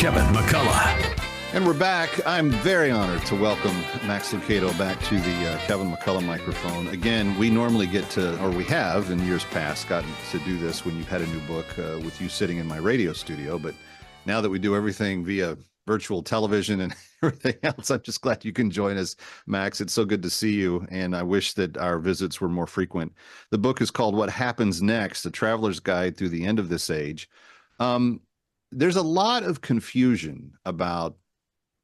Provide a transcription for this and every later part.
Kevin McCullough. And we're back. I'm very honored to welcome Max Lucado back to the Kevin McCullough microphone. Again, we normally get to, or we have in years past, gotten to do this when you've had a new book with you sitting in my radio studio. But now that we do everything via virtual television and everything else, I'm just glad you can join us, Max. It's so good to see you. And I wish that our visits were more frequent. The book is called What Happens Next? A Traveler's Guide Through the End of This Age. There's a lot of confusion about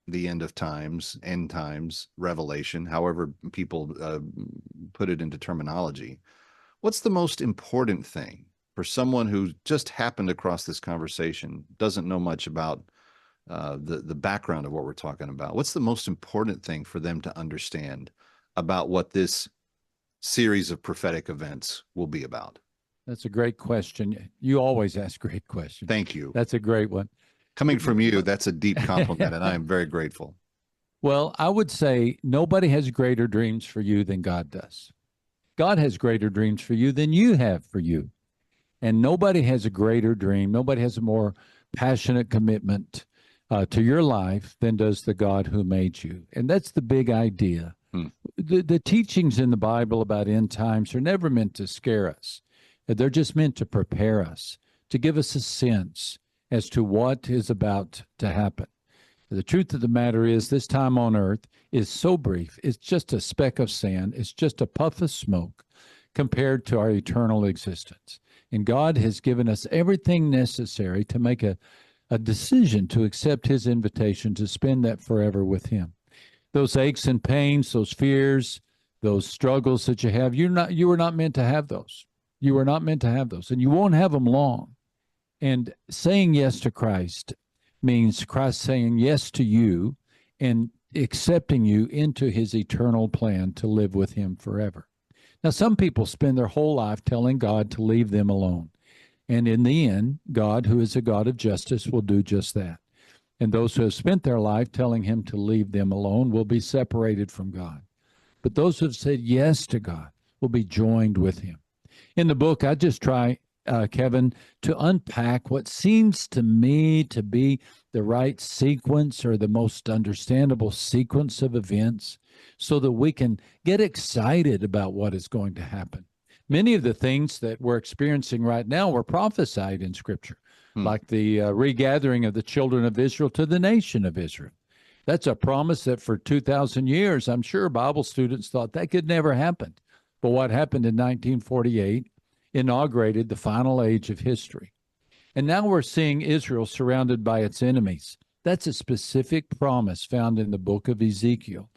the end of times, end times, revelation, however people put it into terminology. What's the most important thing for someone who just happened across this conversation, doesn't know much about the background of what we're talking about? What's the most important thing for them to understand about what this series of prophetic events will be about? That's a great question. You always ask great questions. Thank you. That's a great one. Coming from you, that's a deep compliment, and I am very grateful. Well, I would say nobody has greater dreams for you than God does. God has greater dreams for you than you have for you. And nobody has a greater dream. Nobody has a more passionate commitment to your life than does the God who made you. And that's the big idea. The teachings in the Bible about end times are never meant to scare us. They're just meant to prepare us, to give us a sense as to what is about to happen. The truth of the matter is this time on earth is so brief. It's just a speck of sand. It's just a puff of smoke compared to our eternal existence. And God has given us everything necessary to make a decision to accept his invitation to spend that forever with him. Those aches and pains, those fears, those struggles that you have, you were not meant to have those. You were not meant to have those, and you won't have them long. And saying yes to Christ means Christ saying yes to you and accepting you into his eternal plan to live with him forever. Now, some people spend their whole life telling God to leave them alone. And in the end, God, who is a God of justice, will do just that. And those who have spent their life telling him to leave them alone will be separated from God. But those who have said yes to God will be joined with him. In the book, I just try, Kevin, to unpack what seems to me to be the right sequence or the most understandable sequence of events so that we can get excited about what is going to happen. Many of the things that we're experiencing right now were prophesied in Scripture, like the regathering of the children of Israel to the nation of Israel. That's a promise that for 2,000 years, I'm sure Bible students thought that could never happen. But what happened in 1948 inaugurated the final age of history. And now we're seeing Israel surrounded by its enemies. That's a specific promise found in the book of Ezekiel,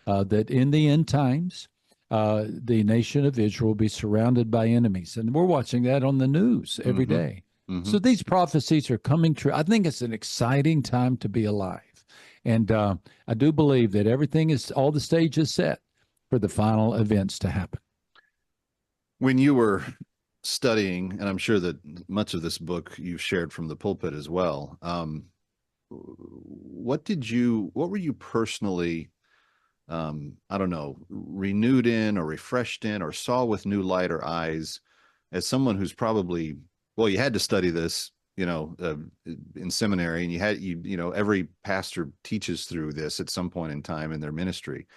that in the end times, the nation of Israel will be surrounded by enemies. And we're watching that on the news every day. So these prophecies are coming true. I think it's an exciting time to be alive. And I do believe that all the stage is set for the final events to happen. When you were studying, and I'm sure that much of this book you've shared from the pulpit as well, what were you personally, I don't know, renewed in or refreshed in or saw with new light or eyes as someone who's probably, well, you had to study this, in seminary, and every pastor teaches through this at some point in time in their ministry.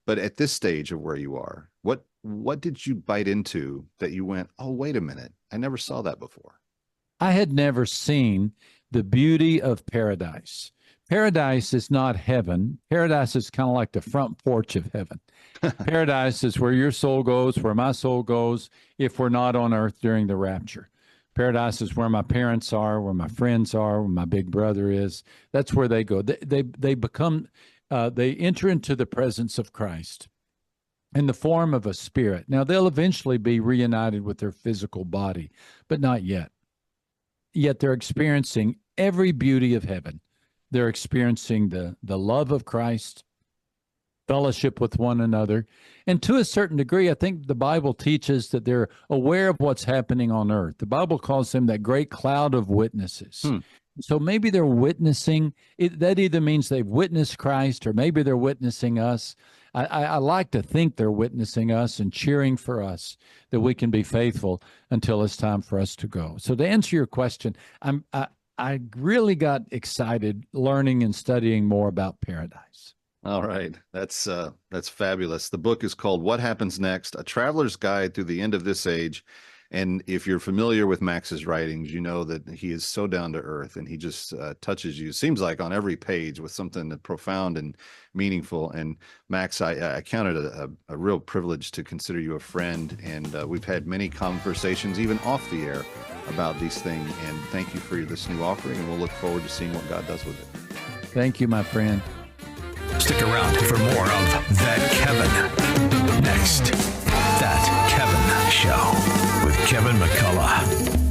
But at this stage of where you are, what did you bite into that you went, oh, wait a minute, I never saw that before? I had never seen the beauty of paradise. Paradise is not heaven. Paradise is kind of like the front porch of heaven. Paradise is where your soul goes, where my soul goes, if we're not on earth during the rapture. Paradise is where my parents are, where my friends are, where my big brother is. That's where they go. They enter into the presence of Christ in the form of a spirit. Now, they'll eventually be reunited with their physical body, but not yet. Yet they're experiencing every beauty of heaven. They're experiencing the love of Christ, fellowship with one another. And to a certain degree, I think the Bible teaches that they're aware of what's happening on earth. The Bible calls them that great cloud of witnesses. So maybe they're witnessing. That either means they've witnessed Christ or maybe they're witnessing us. I like to think they're witnessing us and cheering for us that we can be faithful until it's time for us to go. So to answer your question, I really got excited learning and studying more about paradise. All right. That's fabulous. The book is called What Happens Next: A Traveler's Guide Through the End of This Age. And if you're familiar with Max's writings, you know that he is so down to earth, and he just touches you, seems like, on every page with something profound and meaningful. And Max, I count it a real privilege to consider you a friend. And we've had many conversations, even off the air, about these things. And thank you for this new offering. And we'll look forward to seeing what God does with it. Thank you, my friend. Stick around for more of That Kevin. Next, That Kevin Show with Kevin McCullough.